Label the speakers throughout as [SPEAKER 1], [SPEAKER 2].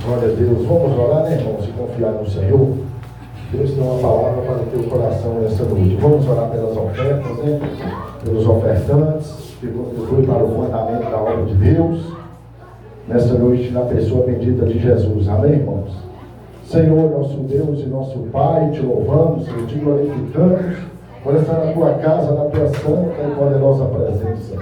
[SPEAKER 1] Glória a Deus. Vamos orar, né, irmãos, e confiar no Senhor. Deus tem uma palavra para o teu coração nessa noite. Vamos orar pelas ofertas, né? Pelos ofertantes que contribuem para o fundamento da obra de Deus. Nessa noite, na pessoa bendita de Jesus. Amém, irmãos? Senhor, nosso Deus e nosso Pai, te louvamos e te glorificamos por estar na tua casa, na tua santa e poderosa presença.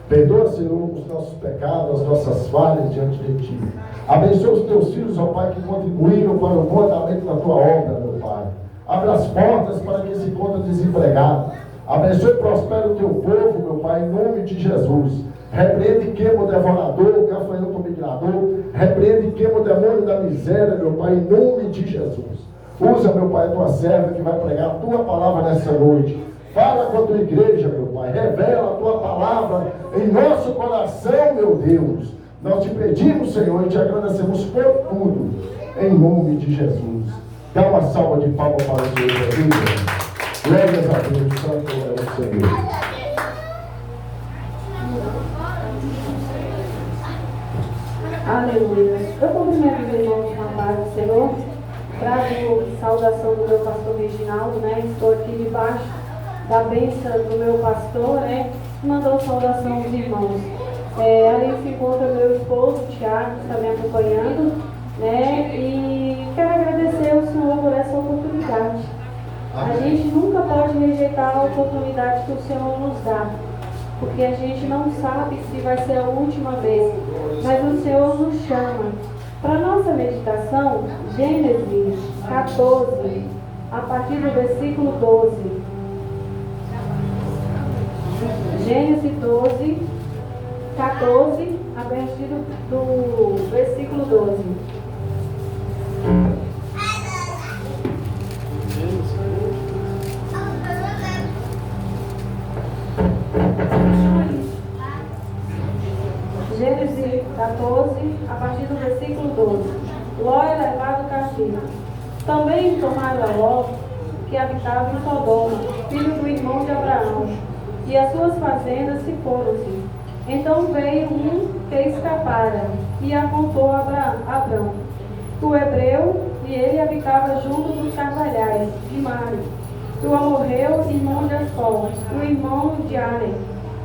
[SPEAKER 1] Perdoa, Senhor, os nossos pecados, as nossas falhas diante de ti. Abençoa os teus filhos, ó Pai, que contribuíram para o fundamento da tua obra, meu Pai. Abre as portas para que se encontre desempregado. Abençoe e prospere o teu povo, meu Pai, em nome de Jesus. Repreende e queima o devorador, o gafanhoto migrador. Repreende e queima o demônio da miséria, meu Pai, em nome de Jesus. Usa, meu Pai, a tua serva que vai pregar a tua palavra nessa noite. Fala com a tua igreja, meu Pai. Revela a tua palavra em nosso coração, meu Deus. Nós te pedimos, Senhor, e te agradecemos por tudo. Em nome de Jesus. Dá uma salva de palmas para o Senhor, Jesus. Glórias a Deus, santo é o Senhor.
[SPEAKER 2] Aleluia. Eu cumprimento os irmãos com a paz do Senhor. Trago saudação do meu pastor Reginaldo, né? Estou aqui debaixo da bênção do meu pastor, né? Mandou saudação aos irmãos. Ali se encontra meu esposo, Tiago, que está me acompanhando, né? E quero agradecer ao Senhor por essa oportunidade. A gente nunca pode rejeitar a oportunidade que o Senhor nos dá, porque a gente não sabe se vai ser a última vez, mas o Senhor nos chama. Para nossa meditação, Gênesis 14, a partir do versículo 12. Gênesis 12, 14, a partir do versículo 12. Gênesis 14, a partir do versículo 12. Ló é levado cativo. Também tomaram a Ló, que habitava em Sodoma, filho do irmão de Abraão, e as suas fazendas se foram-se. Então veio um que escapara, e a contou a Abrão, o hebreu, e ele habitava junto dos carvalhais de Mare, o amorreu, irmão de Ascol, o irmão de Arem.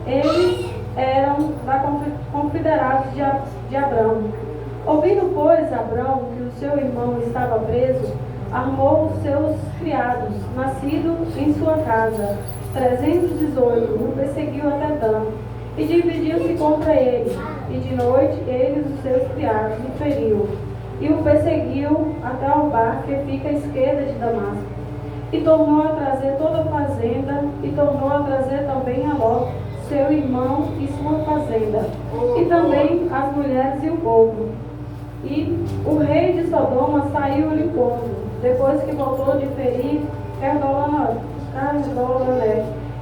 [SPEAKER 2] Eles eram confederados de Abrão. Ouvindo, pois, Abrão que o seu irmão estava preso, armou os seus criados, nascidos em sua casa, 318, o perseguiu até Dan, e dividiu-se contra ele, e de noite eles, os seus criados, o feriu, e o perseguiu até ao bar que fica à esquerda de Damasco, e tornou a trazer toda a fazenda, e tornou a trazer também a Ló, seu irmão e sua fazenda, e também as mulheres e o povo. E o rei de Sodoma saiu-lhe encontro, depois que voltou de ferir Kedorlaomer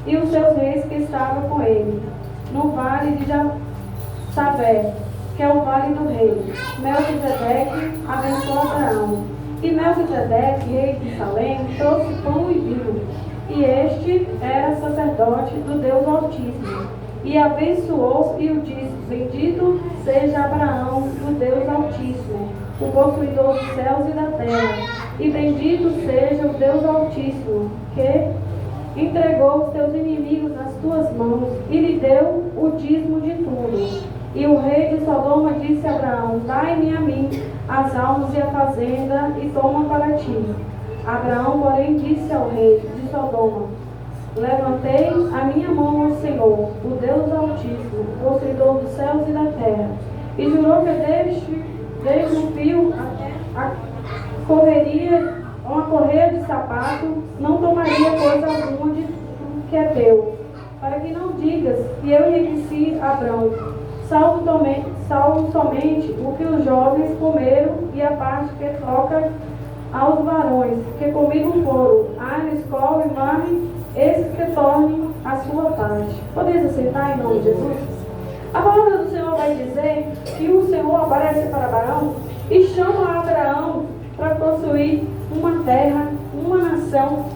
[SPEAKER 2] e os seus reis que estavam com ele, no vale de Sabé, que é o vale do rei. Melquisedeque abençoou Abraão. E Melquisedeque, rei de Salém, trouxe pão e vinho. E este era sacerdote do Deus Altíssimo. E abençoou e o disse: Bendito seja Abraão do Deus Altíssimo, o possuidor dos céus e da terra. E bendito seja o Deus Altíssimo, que entregou os teus inimigos nas tuas mãos e lhe deu o dízimo de tudo. E o rei de Sodoma disse a Abraão: Dai-me a mim as almas e a fazenda, e toma para ti. Abraão, porém, disse ao rei de Sodoma: Levantei a minha mão ao Senhor, o Deus Altíssimo, possuidor dos céus e da terra, e jurou que desde o fio até a correia de sapato não tomaria coisa alguma de tudo que é teu, para que não digas que eu enriqueci Abrão, salvo somente o que os jovens comeram e a parte que toca aos varões, que comigo foram, Escol e Mame, esses que tornem a sua parte. Podeis aceitar em nome de Jesus? A palavra do Senhor vai dizer que o Senhor aparece para Abraão e chama Abraão para possuir uma terra, uma nação.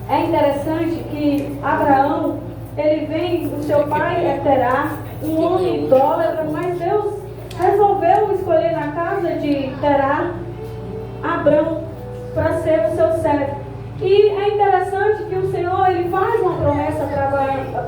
[SPEAKER 2] É interessante que Abraão, ele vem do seu pai é Terá, um homem idólatra, mas Deus resolveu escolher na casa de Abrão para ser o seu servo. E é interessante que o Senhor, Ele faz uma promessa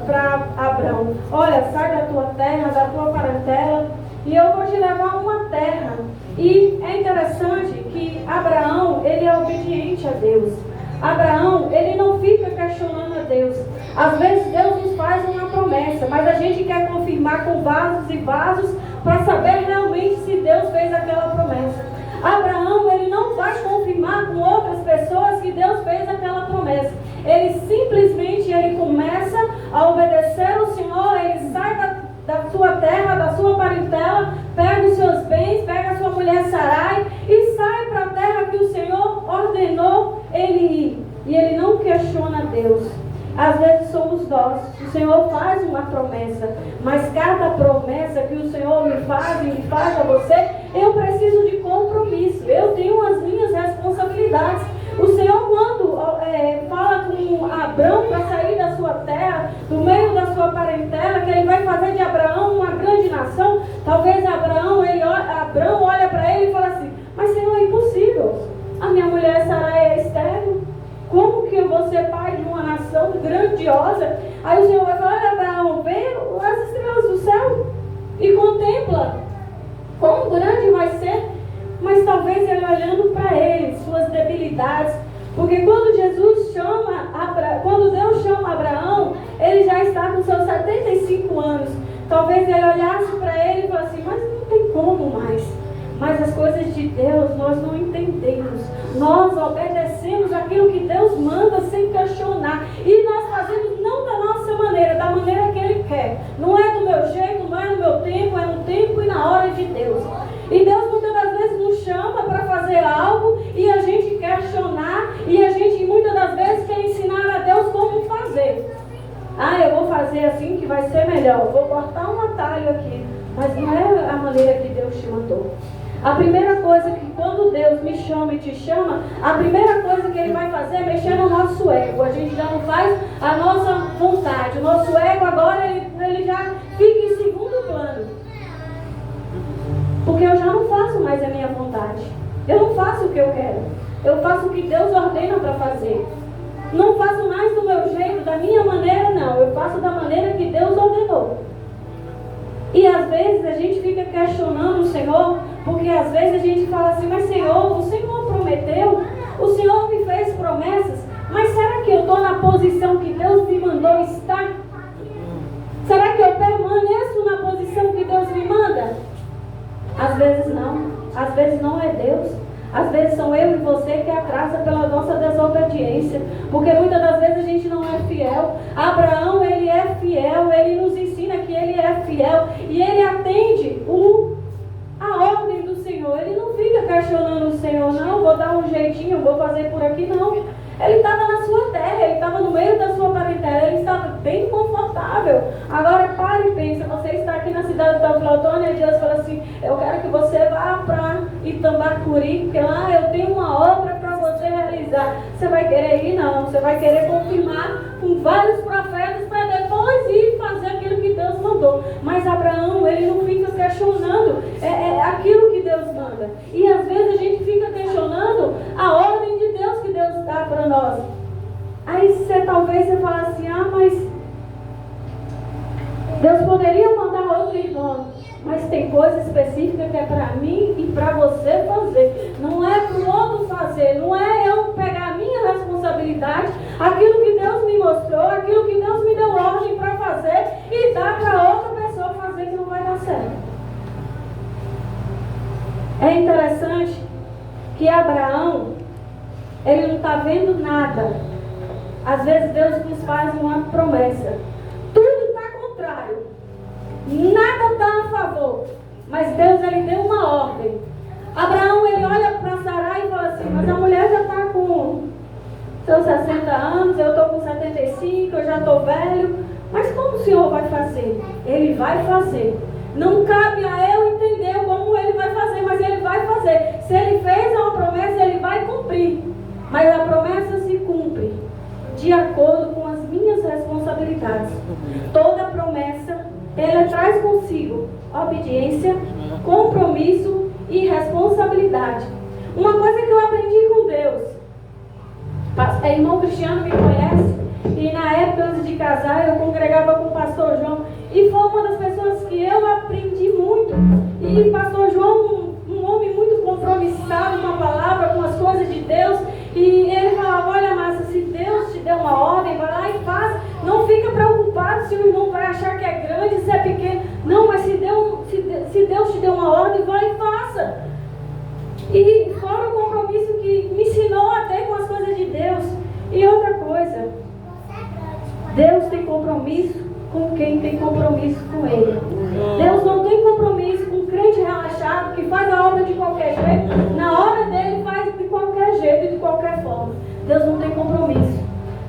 [SPEAKER 2] para Abrão. Olha, sai da tua terra, da tua parentela, e eu vou te levar a uma terra. E é interessante que Abraão, ele é obediente a Deus. Abraão, ele não fica questionando a Deus. Às vezes Deus nos faz uma promessa, mas a gente quer confirmar com vasos e vasos para saber realmente se Deus fez aquela promessa. Abraão, ele não vai confirmar com outras pessoas que Deus fez aquela promessa. Ele simplesmente começa a obedecer ao Senhor. Ele sai da sua terra, da sua parentela, pega os seus bens, pega a sua mulher Sarai e sai para a terra que o Senhor ordenou ele ir. E ele não questiona Deus. Às vezes somos nós. O Senhor faz uma promessa, mas cada promessa que o Senhor me faz a você, eu preciso de compromisso. Eu tenho as minhas responsabilidades. O Senhor, quando fala com Abrão para sair da sua terra, do meio da sua parentela, que Ele vai fazer de Abraão uma grande nação, talvez Abrão olha para ele e fala assim: mas Senhor, é impossível. A minha mulher Sarai é estéril. Como que eu vou ser pai de uma nação grandiosa? Aí o Senhor vai falar: olha, Abraão, vê as estrelas do céu e contempla quão grande vai ser. Mas talvez ele olhando para ele, suas debilidades. Porque quando Deus chama Abraão, ele já está com seus 75 anos. Talvez ele olhasse para ele e falasse assim: mas não tem como mais. Mas as coisas de Deus nós não entendemos. Nós obedecemos aquilo que Deus manda sem questionar. E nós fazemos não da nossa maneira, da maneira que Ele quer. Não é do meu jeito, não é no meu tempo, é no tempo e na hora de Deus. E Deus muitas das vezes nos chama para fazer algo e a gente questionar. E a gente muitas das vezes quer ensinar a Deus como fazer. Eu vou fazer assim que vai ser melhor. Vou cortar um atalho aqui. Mas não é a maneira que Deus te mandou. A primeira coisa que quando Deus me chama e te chama, a primeira coisa que Ele vai fazer é mexer no nosso ego. A gente já não faz a nossa vontade. O nosso ego agora ele já fica em segundo plano. Porque eu já não faço mais a minha vontade. Eu não faço o que eu quero. Eu faço o que Deus ordena para fazer. Não faço mais do meu jeito, da minha maneira, não. Eu faço da maneira que Deus ordenou. E às vezes a gente fica questionando o Senhor, porque às vezes a gente fala assim: mas Senhor, o Senhor prometeu, o Senhor me fez promessas, mas será que eu estou na posição que Deus me mandou estar? Será que eu permaneço na posição que Deus me manda? Às vezes não é Deus. Às vezes são eu e você que atrasa pela nossa desobediência. Porque muitas das vezes a gente não é fiel. Abraão, ele é fiel. Ele nos ensina que ele é fiel. E ele atende a ordem do Senhor. Ele não fica questionando o Senhor: não, vou dar um jeitinho, vou fazer por aqui, não. Ele estava na sua terra, ele estava no meio da sua parentela, ele estava bem confortável. Agora pare e pensa: você está aqui na cidade de Teoflotone e Deus fala assim: eu quero que você vá para Itambacuri, porque lá eu tenho uma obra para você realizar. Você vai querer ir? Não. Você vai querer confirmar com vários profetas para depois ir fazer aquilo que Deus mandou. Mas Abraão, ele não fica questionando aquilo que Deus manda. E às vezes a gente fica questionando a ordem de Deus que Deus dá para nós. Aí talvez você fale assim: mas Deus poderia mandar outro irmão. Mas tem coisa específica que é para mim e para você fazer. Não é para o outro fazer. Não é eu pegar a minha responsabilidade, aquilo que Deus me mostrou, aquilo que Deus me deu ordem para fazer, e dar para outra pessoa fazer, que não vai dar certo. É interessante que Abraão, ele não está vendo nada. Às vezes Deus nos faz uma promessa. Tudo está contrário. Nada está a favor. Mas Deus, ele deu uma ordem. Abraão, ele olha para Sarai e fala assim: mas a mulher já está com seus 60 anos, eu estou com 75, eu já estou velho. Mas como o Senhor vai fazer? Ele vai fazer. Não cabe a eu entender como ele vai fazer, mas ele vai fazer. Se ele fez uma promessa, ele vai cumprir. Mas a promessa se cumpre de acordo com as minhas responsabilidades. Toda promessa, ela traz consigo obediência, compromisso e responsabilidade. Uma coisa que eu aprendi com Deus. Irmão Cristiano me conhece, e na época antes de casar eu congregava com o pastor João, e foi uma das pessoas que eu aprendi muito. E o pastor João, um homem muito compromissado com a palavra, com as coisas de Deus, e ele falava: olha, Márcia, se Deus te deu uma ordem, vai lá e faz. Não fica preocupado se o irmão vai achar que é grande, se é pequeno. Não, mas se Deus te deu uma ordem, vai e faça. E fora o compromisso que me ensinou a ter com as coisas de Deus. E outra coisa, Deus tem compromisso com quem tem compromisso com Ele. Deus não tem compromisso com um crente relaxado que faz a obra de qualquer jeito. Na hora dele faz de qualquer jeito, de qualquer forma. Deus não tem compromisso.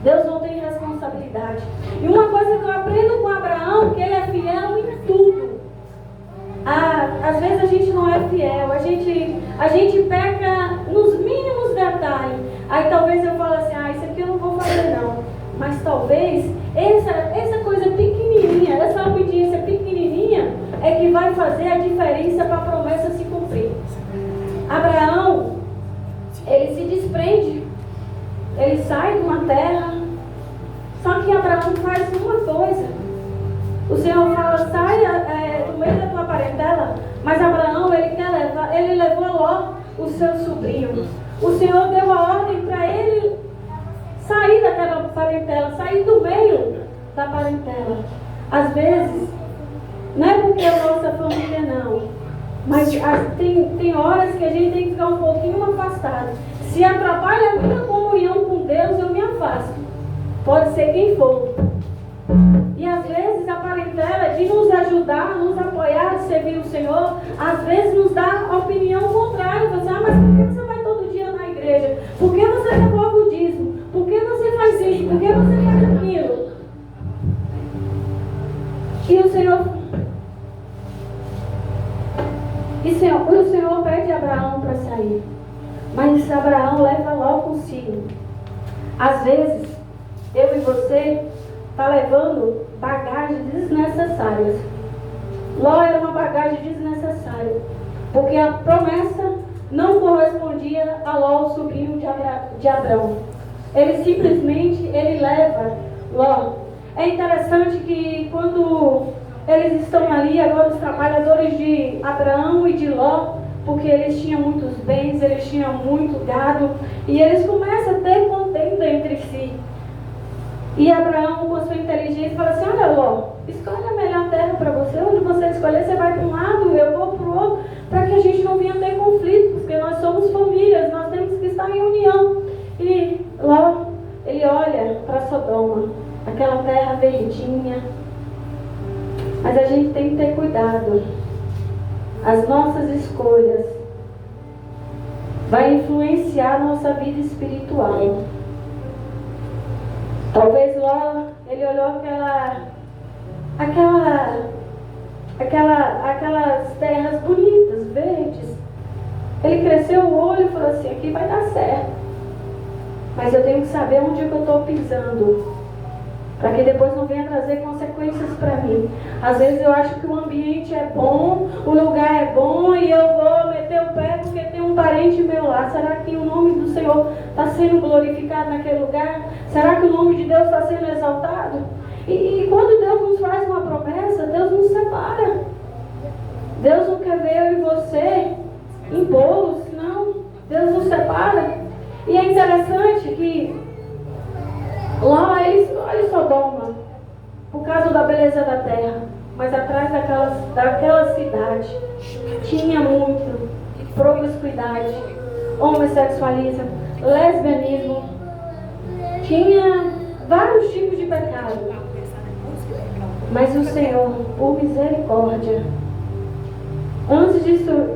[SPEAKER 2] Deus não tem responsabilidade. E uma coisa que eu aprendo com Abraão, que ele é fiel em tudo. Às vezes a gente não é fiel, a gente peca nos mínimos detalhes. Aí talvez eu fale assim: isso aqui eu não vou fazer não. Mas talvez essa coisa pequenininha, essa obediência pequenininha é que vai fazer a diferença para a promessa se cumprir. Abraão, ele se desprende, ele sai de uma terra. Só que Abraão faz uma coisa. O Senhor fala: sai do meio da tua parentela. Mas Abraão, ele levou Ló, o seu sobrinho. O Senhor deu a ordem para ele sair daquela parentela, sair do meio da parentela. Às vezes, não é porque é a nossa família não, mas tem horas que a gente tem que ficar um pouquinho afastado. Se atrapalha a minha comunhão com Deus, eu me afasto. Pode ser quem for. E às vezes a parentela, de nos ajudar, nos apoiar, de servir o Senhor, às vezes nos dá a opinião contrária. Você: mas por que você vai todo dia na igreja? Por que você devolve o dízimo? Por que você faz isso? Por que você faz aquilo? E o Senhor pede a Abraão para sair. Mas Abraão leva Ló consigo. Às vezes, eu e você está levando bagagens desnecessárias. Ló era uma bagagem desnecessária, porque a promessa não correspondia a Ló, o sobrinho de Abraão. Ele simplesmente leva Ló. É interessante que quando eles estão ali, agora os trabalhadores de Abraão e de Ló, porque eles tinham muitos bens, eles tinham muito gado, e eles começam a ter contenda entre si. E Abraão, com a sua inteligência, fala assim: olha, Ló, escolhe a melhor terra para você. Onde você escolher, você vai para um lado, eu vou para o outro, para que a gente não venha ter conflito, porque nós somos famílias, nós temos que estar em união. E Ló, ele olha para Sodoma, aquela terra verdinha. Mas a gente tem que ter cuidado. As nossas escolhas vai influenciar a nossa vida espiritual. Talvez Ló, ele olhou aquelas terras bonitas, verdes. Ele cresceu o olho e falou assim: aqui vai dar certo. Mas eu tenho que saber onde eu estou pisando, para que depois não venha trazer consequências para mim. Às vezes eu acho que o ambiente é bom, o lugar é bom, e eu vou meter o pé porque tem um parente meu lá. Será que o nome do Senhor está sendo glorificado naquele lugar? Será que o nome de Deus está sendo exaltado? E quando Deus nos faz uma promessa, Deus nos separa. Deus não quer ver eu e você em bolos, não. Deus nos separa. E é interessante que lá ele escolhe Sodoma por causa da beleza da terra, mas atrás daquela cidade tinha muito promiscuidade, homossexualismo, lesbianismo, tinha vários tipos de pecado. Mas o Senhor, por misericórdia, antes disso